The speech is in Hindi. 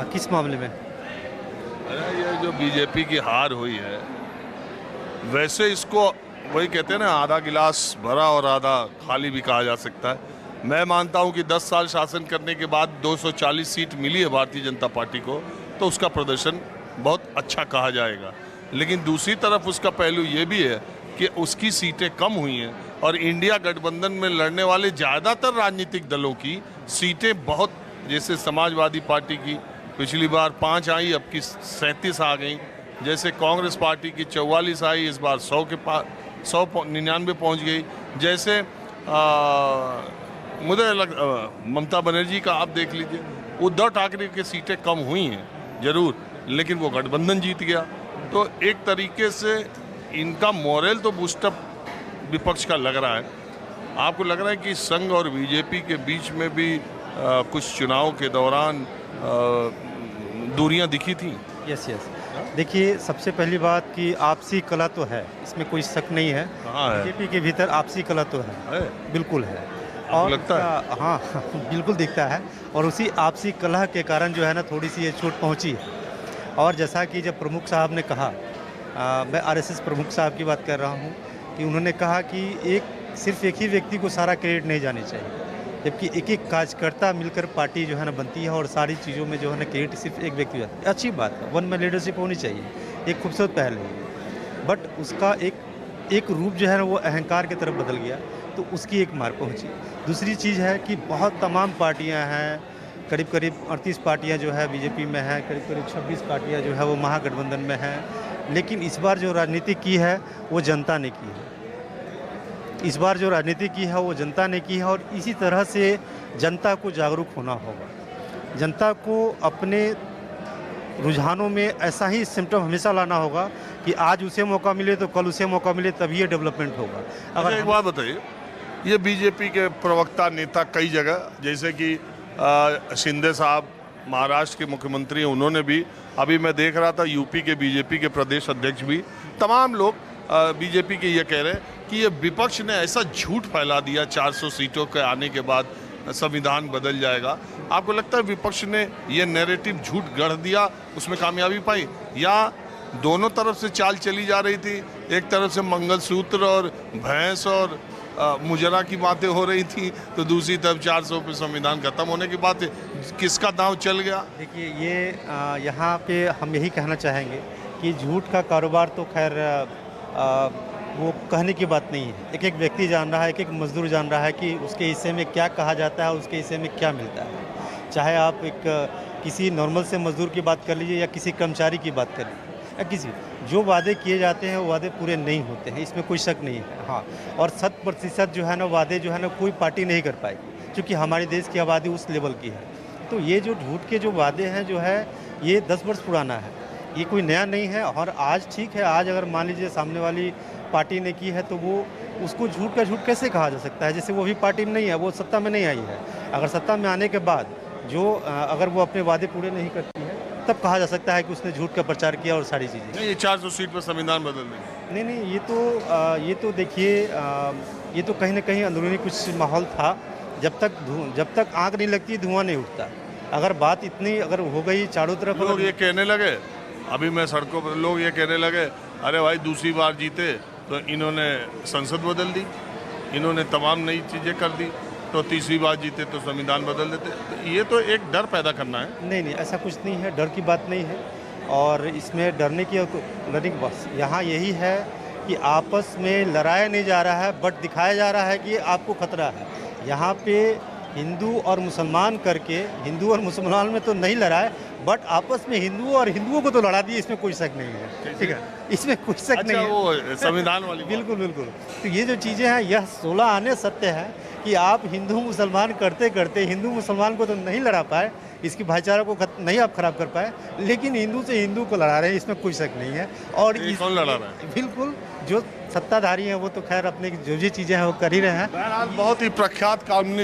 किस मामले में? अरे ये जो बीजेपी की हार हुई है, वैसे इसको वही कहते हैं ना, आधा गिलास भरा और आधा खाली भी कहा जा सकता है। मैं मानता हूं कि 10 साल शासन करने के बाद 240 सीट मिली है भारतीय जनता पार्टी को, तो उसका प्रदर्शन बहुत अच्छा कहा जाएगा। लेकिन दूसरी तरफ उसका पहलू ये भी है कि उसकी सीटें कम हुई हैं और इंडिया गठबंधन में लड़ने वाले ज़्यादातर राजनीतिक दलों की सीटें बहुत, जैसे समाजवादी पार्टी की पिछली बार 5 आई, अब की 37 आ गई। जैसे कांग्रेस पार्टी की 44 आई, इस बार 199 पहुंच गई। जैसे मुझे ममता बनर्जी का आप देख लीजिए, उद्धव ठाकरे की सीटें कम हुई हैं जरूर, लेकिन वो गठबंधन जीत गया। तो एक तरीके से इनका मोरल तो बूस्टअप विपक्ष का लग रहा है। आपको लग रहा है कि संघ और बीजेपी के बीच में भी कुछ चुनाव के दौरान दूरियां दिखी थी? Yes yes. देखिए, सबसे पहली बात कि आपसी कला तो है, इसमें कोई शक नहीं है। बीजेपी के भीतर आपसी कला तो है? बिल्कुल है। और लगता है? हाँ बिल्कुल दिखता है। और उसी आपसी कलह के कारण जो है ना, थोड़ी सी ये चोट पहुंची है। और जैसा कि जब प्रमुख साहब ने कहा, मैं आरएसएस प्रमुख साहब की बात कर रहा हूँ, कि उन्होंने कहा कि सिर्फ एक ही व्यक्ति को सारा क्रेडिट नहीं जाने चाहिए, जबकि एक एक कार्यकर्ता मिलकर पार्टी जो है ना बनती है, और सारी चीज़ों में जो है ना क्रेडिट सिर्फ एक व्यक्ति जाता है। अच्छी बात है, वन मैन लीडरशिप होनी चाहिए, एक खूबसूरत पहल है। बट उसका एक रूप जो है ना, वो अहंकार की तरफ बदल गया, तो उसकी एक मार पहुंची। दूसरी चीज़ है कि बहुत तमाम पार्टियां हैं, करीब करीब 38 पार्टियां जो है बीजेपी में हैं, करीब करीब 26 पार्टियां जो है वो महागठबंधन में हैं। लेकिन इस बार जो राजनीति की है वो जनता ने की है। इस बार जो राजनीति की है वो जनता ने की है, और इसी तरह से जनता को जागरूक होना होगा। जनता को अपने रुझानों में ऐसा ही सिम्टम हमेशा लाना होगा कि आज उसे मौका मिले तो कल उसे मौका मिले, तभी ये डेवलपमेंट होगा। अगर एक बात बताइए, ये बीजेपी के प्रवक्ता नेता कई जगह, जैसे कि शिंदे साहब महाराष्ट्र के मुख्यमंत्री हैं, उन्होंने भी, अभी मैं देख रहा था यूपी के बीजेपी के प्रदेश अध्यक्ष भी, तमाम लोग बीजेपी के ये कह रहे हैं कि ये विपक्ष ने ऐसा झूठ फैला दिया 400 सीटों के आने के बाद संविधान बदल जाएगा। आपको लगता है विपक्ष ने ये नैरेटिव झूठ गढ़ दिया, उसमें कामयाबी पाई, या दोनों तरफ से चाल चली जा रही थी? एक तरफ से मंगलसूत्र और भैंस और मुजरा की बातें हो रही थी, तो दूसरी तरफ 400 पे संविधान खत्म होने की बात है। किसका दांव चल गया? देखिए, ये यहाँ पे हम यही कहना चाहेंगे कि झूठ का कारोबार तो खैर वो कहने की बात नहीं है। एक एक व्यक्ति जान रहा है, एक एक मजदूर जान रहा है कि उसके हिस्से में क्या कहा जाता है, उसके हिस्से में क्या मिलता है। चाहे आप किसी नॉर्मल से मजदूर की बात कर लीजिए, या किसी कर्मचारी की बात कर लीजिए, या किसी, जो वादे किए जाते हैं वो वादे पूरे नहीं होते हैं, इसमें कोई शक नहीं है। हाँ, और 100% जो है ना वादे जो है ना कोई पार्टी नहीं कर पाएगी, क्योंकि हमारे देश की आबादी उस लेवल की है। तो ये जो झूठ के जो वादे हैं जो है, ये 10 वर्ष पुराना है, ये कोई नया नहीं है। और आज ठीक है, आज अगर मान लीजिए सामने वाली पार्टी ने की है, तो वो उसको झूठ का झूठ कैसे कहा जा सकता है? जैसे वो भी पार्टी में नहीं है, वो सत्ता में नहीं आई है। अगर सत्ता में आने के बाद जो अगर वो अपने वादे पूरे नहीं करती है, तब कहा जा सकता है कि उसने झूठ का प्रचार किया और सारी चीज़ें। नहीं, ये 400 सीट पर संविधान बदल देंगे? नहीं, ये तो देखिए, ये तो कहीं ना कहीं अंदरूनी कुछ माहौल था। जब तक आग नहीं लगती, धुआं नहीं उठता। अगर बात इतनी अगर हो गई चारों तरफ, लोग ये कहने लगे, अभी मैं सड़कों पर, लोग ये कहने लगे, अरे भाई दूसरी बार जीते तो इन्होंने संसद बदल दी, इन्होंने तमाम नई चीज़ें कर दी, तो तीसरी बार जीते तो संविधान बदल देते। तो ये तो एक डर पैदा करना है। नहीं, ऐसा कुछ नहीं है, डर की बात नहीं है। और इसमें डरने की बस यहाँ यही है कि आपस में लड़ाया नहीं जा रहा है, बट दिखाया जा रहा है कि आपको खतरा है। यहाँ पे हिंदू और मुसलमान करके, हिंदू और मुसलमान में तो नहीं लड़ाए, बट आपस में हिंदू और हिंदुओं को तो लड़ा दिए, इसमें कोई शक नहीं है। ठीक है, इसमें कोई शक नहीं है। वो संविधान वाली बिल्कुल। तो ये जो चीज़ें हैं, यह 16 आने सत्य है कि आप हिंदू मुसलमान करते करते हिंदू मुसलमान को तो नहीं लड़ा पाए, इसकी भाईचारा को नहीं आप खराब कर पाए, लेकिन हिंदू से हिंदू को लड़ा रहे हैं, इसमें कोई शक नहीं है। और कौन लड़ा रहा है? बिल्कुल, जो सत्ताधारी हैं वो तो खैर अपने जो चीज़ें हैं वो कर ही रहे हैं। बहुत ही प्रख्यात कानूनी